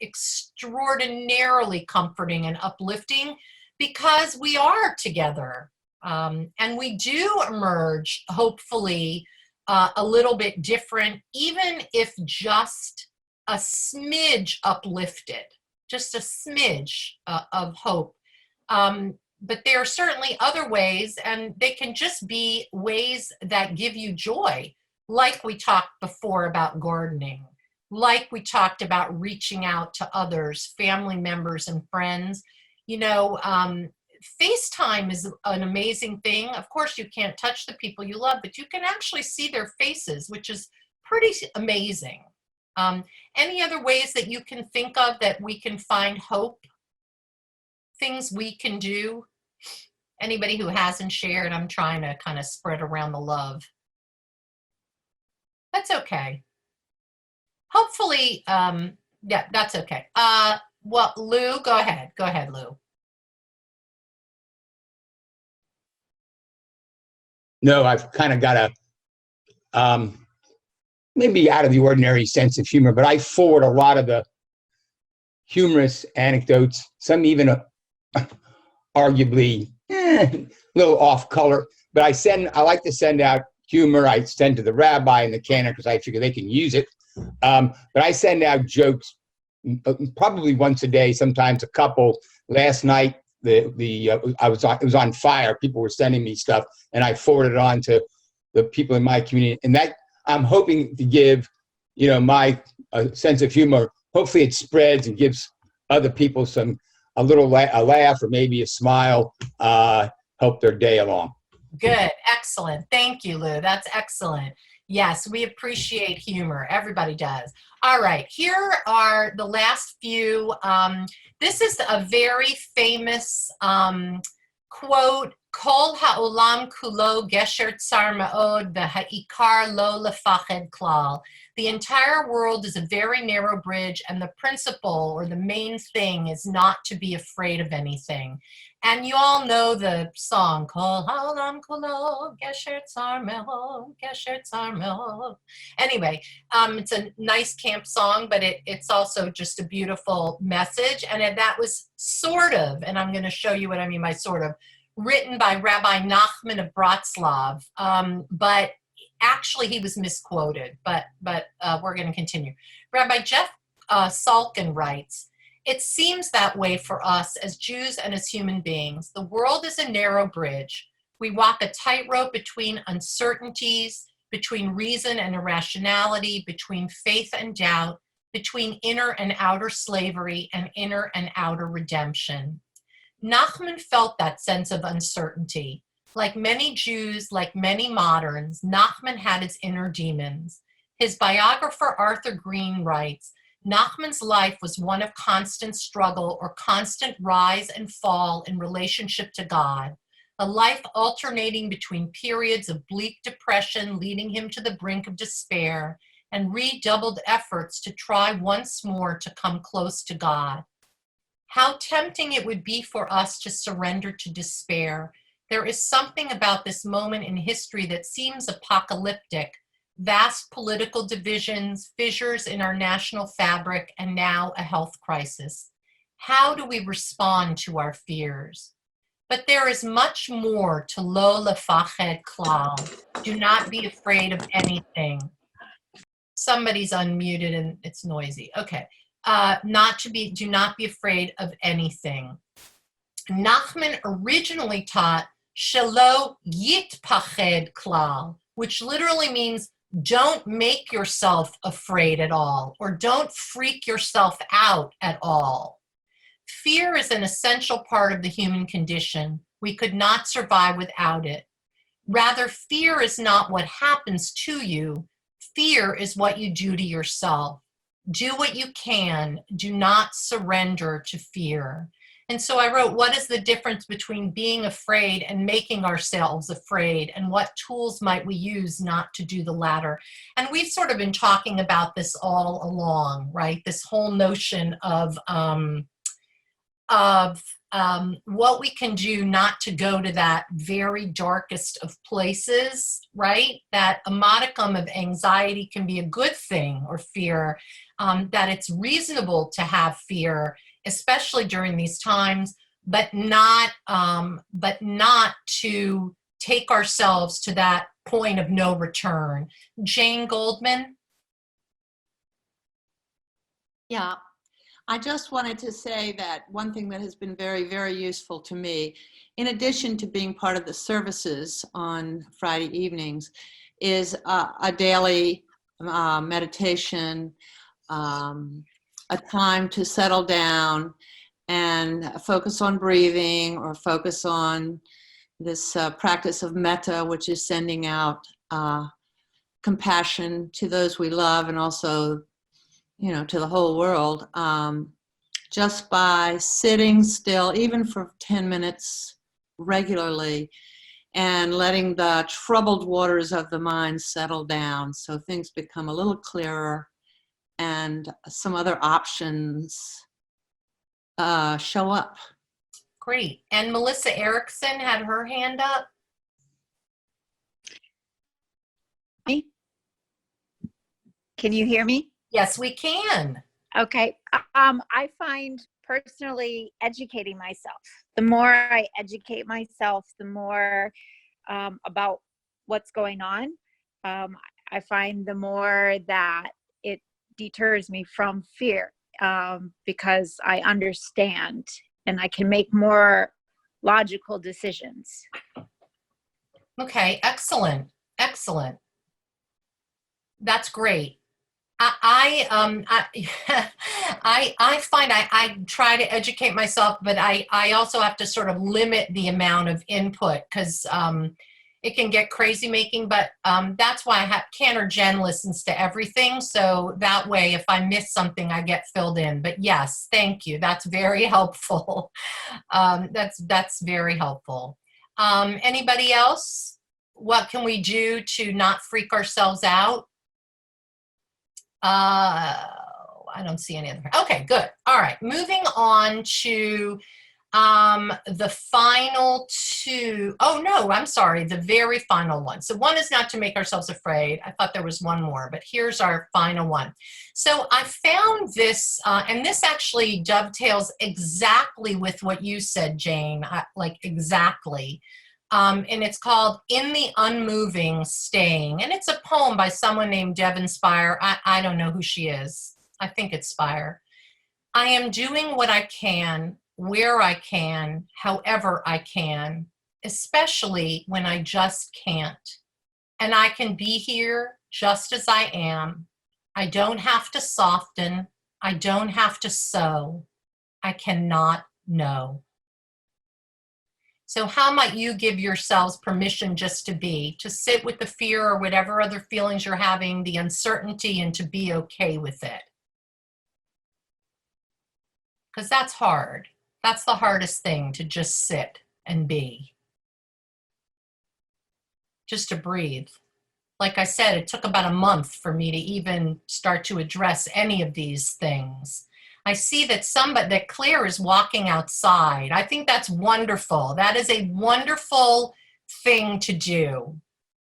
extraordinarily comforting and uplifting because we are together. And we do emerge, hopefully, a little bit different, even if just a smidge uplifted, just a smidge of hope. But there are certainly other ways, and they can just be ways that give you joy. Like we talked before about gardening, like we talked about reaching out to others, family members and friends. You know, FaceTime is an amazing thing. Of course, you can't touch the people you love, but you can actually see their faces, which is pretty amazing. Any other ways that you can think of that we can find hope? Things we can do? Anybody who hasn't shared, I'm trying to kind of spread around the love. That's okay. Hopefully, yeah, that's okay. Well, Lou, go ahead. Go ahead, Lou. No, I've kind of got a maybe out of the ordinary sense of humor, but I forward a lot of the humorous anecdotes, some even arguably a little off color, but I like to send out humor. I send to the rabbi and the canon because I figure they can use it. But I send out jokes probably once a day, sometimes a couple. Last night, it was on fire. People were sending me stuff, and I forwarded it on to the people in my community. And that I'm hoping to give, you know, my sense of humor. Hopefully, it spreads and gives other people a laugh or maybe a smile, help their day along. Good, excellent. Thank you, Lou. That's excellent. Yes, we appreciate humor. Everybody does. All right, here are the last few. This is a very famous quote, Kol ha'olam kulo gesher tsar ma'od v'ha'ikar lo lefached klal. The entire world is a very narrow bridge, and the principle or the main thing is not to be afraid of anything. And you all know the song, Kol ha'olam kulo gesher tsar ma'od, gesher tsar ma'od. Anyway, it's a nice camp song, but it's also just a beautiful message. And that was sort of, and I'm going to show you what I mean by sort of, written by Rabbi Nachman of Bratslav, but actually he was misquoted, but we're going to continue. Rabbi Jeff Salkin writes, "It seems that way for us as Jews and as human beings. The world is a narrow bridge. We walk a tightrope between uncertainties, between reason and irrationality, between faith and doubt, between inner and outer slavery and inner and outer redemption." Nachman felt that sense of uncertainty. Like many Jews, like many moderns, Nachman had his inner demons. His biographer Arthur Green writes, Nachman's life was one of constant struggle or constant rise and fall in relationship to God, a life alternating between periods of bleak depression leading him to the brink of despair and redoubled efforts to try once more to come close to God. How tempting it would be for us to surrender to despair. There is something about this moment in history that seems apocalyptic. Vast political divisions, fissures in our national fabric, and now a health crisis. How do we respond to our fears? But there is much more to lo lefached klal. Do not be afraid of anything. Somebody's unmuted and it's noisy. Okay. Do not be afraid of anything. Nachman originally taught shelo yitpached klal, which literally means don't make yourself afraid at all, or don't freak yourself out at all. Fear is an essential part of the human condition. We could not survive without it. Rather, fear is not what happens to you. Fear is what you do to yourself. Do what you can. Do not surrender to fear. And so I wrote, what is the difference between being afraid and making ourselves afraid? And what tools might we use not to do the latter? And we've sort of been talking about this all along, right? This whole notion of what we can do not to go to that very darkest of places, right? That a modicum of anxiety can be a good thing, or fear, that it's reasonable to have fear, especially during these times, but not to take ourselves to that point of no return. Jane Goldman? Yeah, I just wanted to say that one thing that has been very, very useful to me, in addition to being part of the services on Friday evenings, is a daily meditation, a time to settle down and focus on breathing, or focus on this practice of metta, which is sending out compassion to those we love, and also, you know, to the whole world, just by sitting still, even for 10 minutes regularly, and letting the troubled waters of the mind settle down so things become a little clearer and some other options show up. Great. And Melissa Erickson had her hand up. Can you hear me? Yes, we can. Okay. I find personally educating myself. The more I educate myself, the more about what's going on, I find the more that it deters me from fear, because I understand and I can make more logical decisions. Okay, excellent, excellent. That's great. I find I try to educate myself, but I also have to sort of limit the amount of input, because it can get crazy making. But that's why I have Cantor Jen listens to everything, so that way if I miss something, I get filled in. But yes, thank you. That's very helpful. That's very helpful. Anybody else? What can we do to not freak ourselves out? I don't see any other. Okay, good. All right, moving on to the final two. Oh no, I'm sorry, the very final one. So one is not to make ourselves afraid. I thought there was one more, but here's our final one. So I found this, and this actually dovetails exactly with what you said, Jane, like exactly. And it's called In the Unmoving Staying. And it's a poem by someone named Devon Spire. I don't know who she is. I think it's Spire. I am doing what I can, where I can, however I can, especially when I just can't. And I can be here just as I am. I don't have to soften. I don't have to sew. I cannot know. So how might you give yourselves permission just to be, to sit with the fear or whatever other feelings you're having, the uncertainty, and to be okay with it? Because that's hard. That's the hardest thing, to just sit and be. Just to breathe. like I said, it took about a month for me to even start to address any of these things. I see that that Claire is walking outside. I think that's wonderful. That is a wonderful thing to do,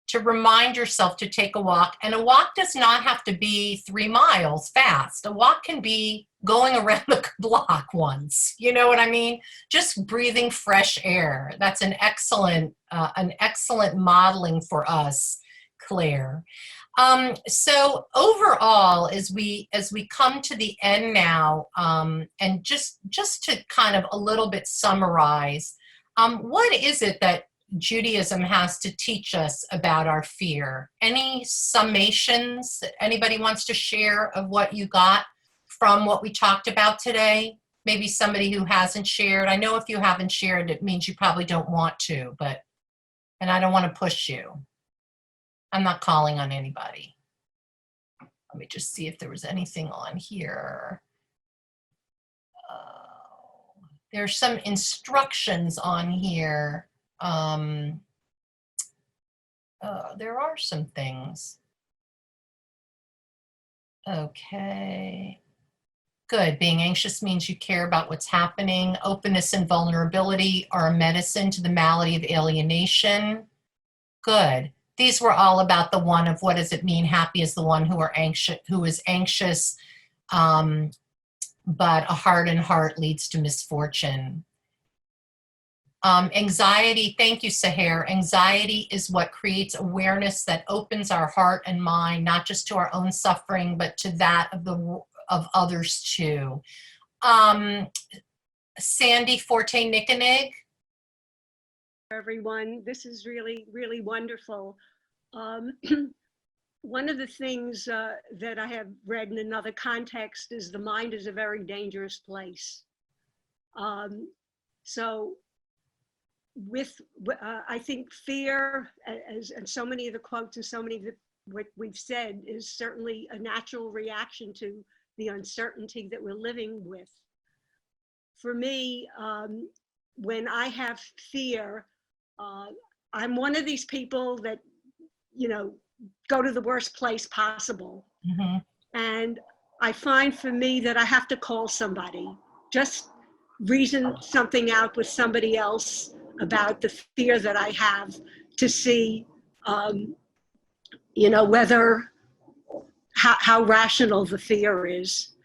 to remind yourself to take a walk. And a walk does not have to be 3 miles fast. A walk can be going around the block once. You know what I mean? Just breathing fresh air. That's an excellent modeling for us, Claire. So overall, as we come to the end now, and just to kind of a little bit summarize, what is it that Judaism has to teach us about our fear? Any summations that anybody wants to share of what you got from what we talked about today? Maybe somebody who hasn't shared. I know if you haven't shared, it means you probably don't want to, and I don't want to push you. I'm not calling on anybody. Let me just see if there was anything on here. There's some instructions on here. There are some things. Okay. Good. Being anxious means you care about what's happening. Openness and vulnerability are a medicine to the malady of alienation. Good. These were all about the one of what does it mean happy is the one who is anxious, but a hardened heart leads to misfortune. Anxiety, thank you, Sahar. Anxiety is what creates awareness that opens our heart and mind, not just to our own suffering, but to that of others too. Sandy Forte Nickenick. Everyone, this is really, really wonderful. One of the things that I have read in another context is the mind is a very dangerous place. So with, I think fear, and so many of the quotes and so many of what we've said is certainly a natural reaction to the uncertainty that we're living with. For me, when I have fear, I'm one of these people that, go to the worst place possible. Mm-hmm. And I find for me that I have to call somebody, just reason something out with somebody else about the fear that I have to see, whether, how rational the fear is.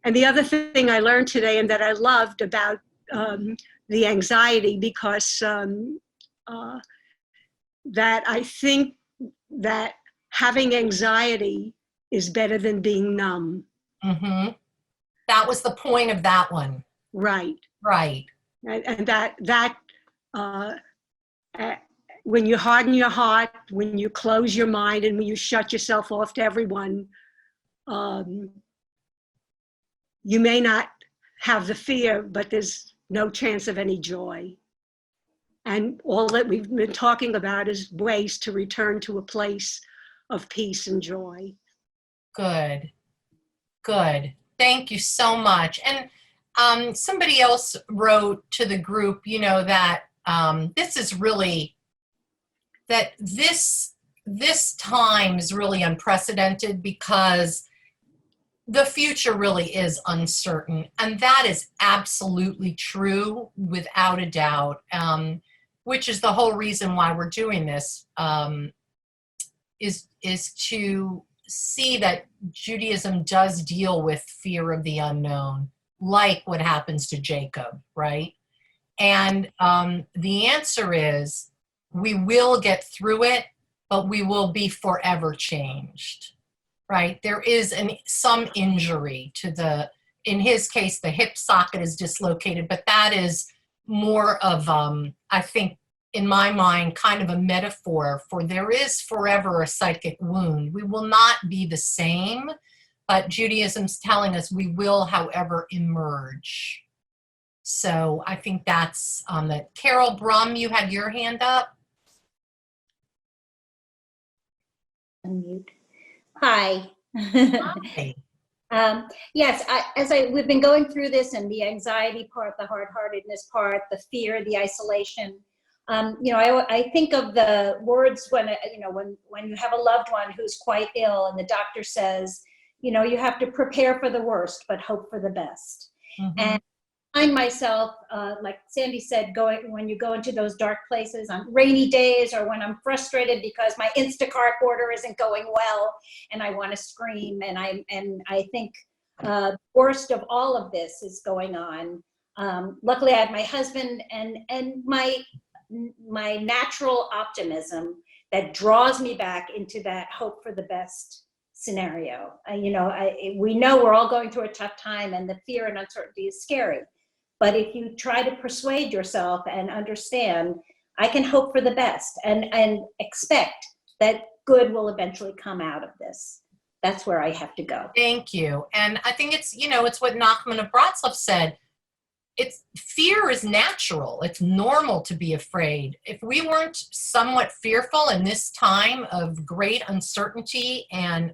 And the other thing I learned today and that I loved about the anxiety, because that I think that having anxiety is better than being numb. Mm-hmm. That was the point of that one. Right. Right. And that when you harden your heart, when you close your mind, and when you shut yourself off to everyone, you may not have the fear, but there's no chance of any joy. And all that we've been talking about is ways to return to a place of peace and joy. Good. Good. Thank you so much. And somebody else wrote to the group, that this is really, that this time is really unprecedented because the future really is uncertain. And that is absolutely true, without a doubt, which is the whole reason why we're doing this, is to see that Judaism does deal with fear of the unknown, like what happens to Jacob, right? And the answer is we will get through it, but we will be forever changed, right? There is some injury to in his case, the hip socket is dislocated, but that is more of, I think, in my mind, kind of a metaphor for there is forever a psychic wound. We will not be the same, but Judaism's telling us we will, however, emerge. So I think that's that. Carol Brum, you had your hand up. Unmute. Hi. Hi. Yes, we've been going through this, and the anxiety part, the hard-heartedness part, the fear, the isolation. I think of the words when, when you have a loved one who's quite ill and the doctor says, you have to prepare for the worst, but hope for the best. Mm-hmm. And I find myself, like Sandy said, when you go into those dark places on rainy days, or when I'm frustrated because my Instacart order isn't going well and I want to scream. And I think the worst of all of this is going on. Luckily, I have my husband and my natural optimism that draws me back into that hope for the best scenario. We know we're all going through a tough time, and the fear and uncertainty is scary. But if you try to persuade yourself and understand, I can hope for the best and expect that good will eventually come out of this. That's where I have to go. Thank you. And I think it's what Nachman of Bratslav said. Fear is natural. It's normal to be afraid. If we weren't somewhat fearful in this time of great uncertainty and,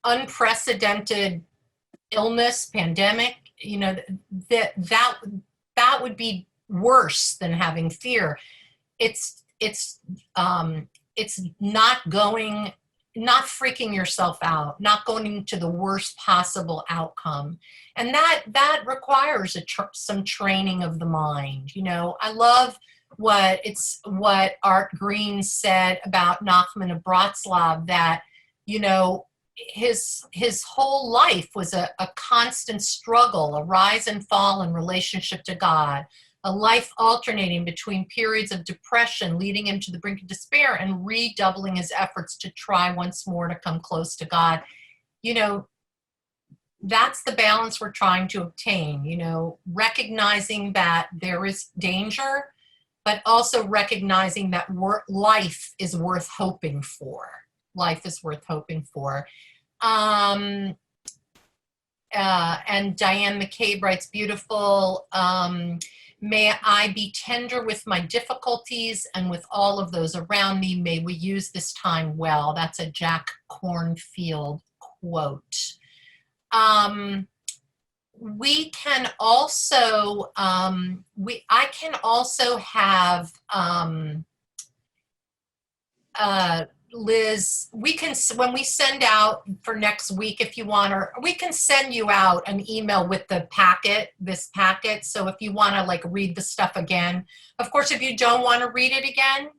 unprecedented illness, pandemic, that would be worse than having fear. It's not freaking yourself out, not going to the worst possible outcome. And that requires some training of the mind. I love what Art Green said about Nachman of Bratslav, that, his whole life was a constant struggle, a rise and fall in relationship to God, a life alternating between periods of depression leading him to the brink of despair and redoubling his efforts to try once more to come close to God. That's the balance we're trying to obtain, recognizing that there is danger, but also recognizing that life is worth hoping for. Life is worth hoping for. And Diane McCabe writes, beautiful, may I be tender with my difficulties and with all of those around me. May we use this time well. That's a Jack Kornfield quote. We can also, I can also have, Liz, when we send out for next week, if you want, or we can send you out an email with this packet. So if you want to read the stuff again, of course, if you don't want to read it again,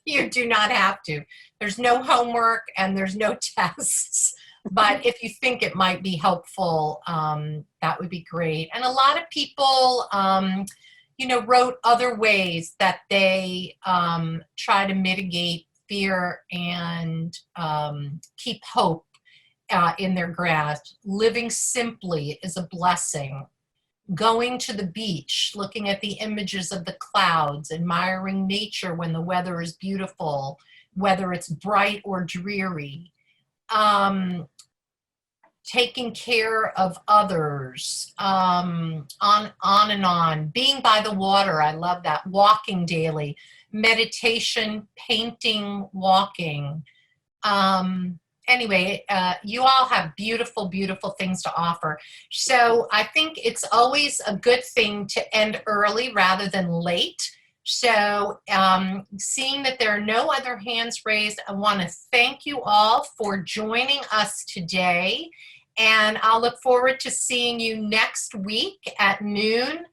you do not have to. There's no homework and there's no tests. But if you think it might be helpful, that would be great. And a lot of people, wrote other ways that they try to mitigate fear and keep hope in their grasp. Living simply is a blessing. Going to the beach, looking at the images of the clouds, admiring nature when the weather is beautiful, whether it's bright or dreary. Taking care of others, on and on. Being by the water, I love that. Walking daily. Meditation, painting, walking. Anyway, you all have beautiful, beautiful things to offer. So I think it's always a good thing to end early rather than late. So seeing that there are no other hands raised, I want to thank you all for joining us today. And I'll look forward to seeing you next week at noon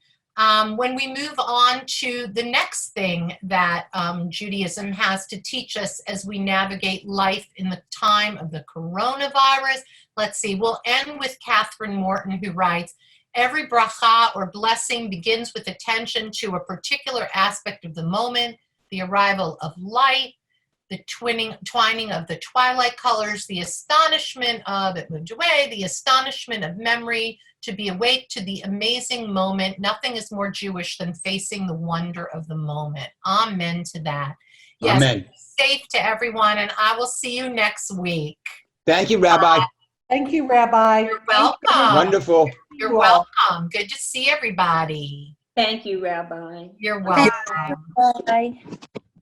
when we move on to the next thing that Judaism has to teach us as we navigate life in the time of the coronavirus. Let's see, we'll end with Catherine Morton, who writes, every bracha or blessing begins with attention to a particular aspect of the moment, the arrival of light, the twining of the twilight colors, the astonishment of it moved away, the astonishment of memory, to be awake to the amazing moment. Nothing is more Jewish than facing the wonder of the moment. Amen to that. Yes, Amen. Be safe to everyone, and I will see you next week. Thank you, Rabbi. Thank you, Rabbi. You're welcome. Wonderful. You're welcome. Good to see everybody. Thank you, Rabbi. You're welcome. Bye.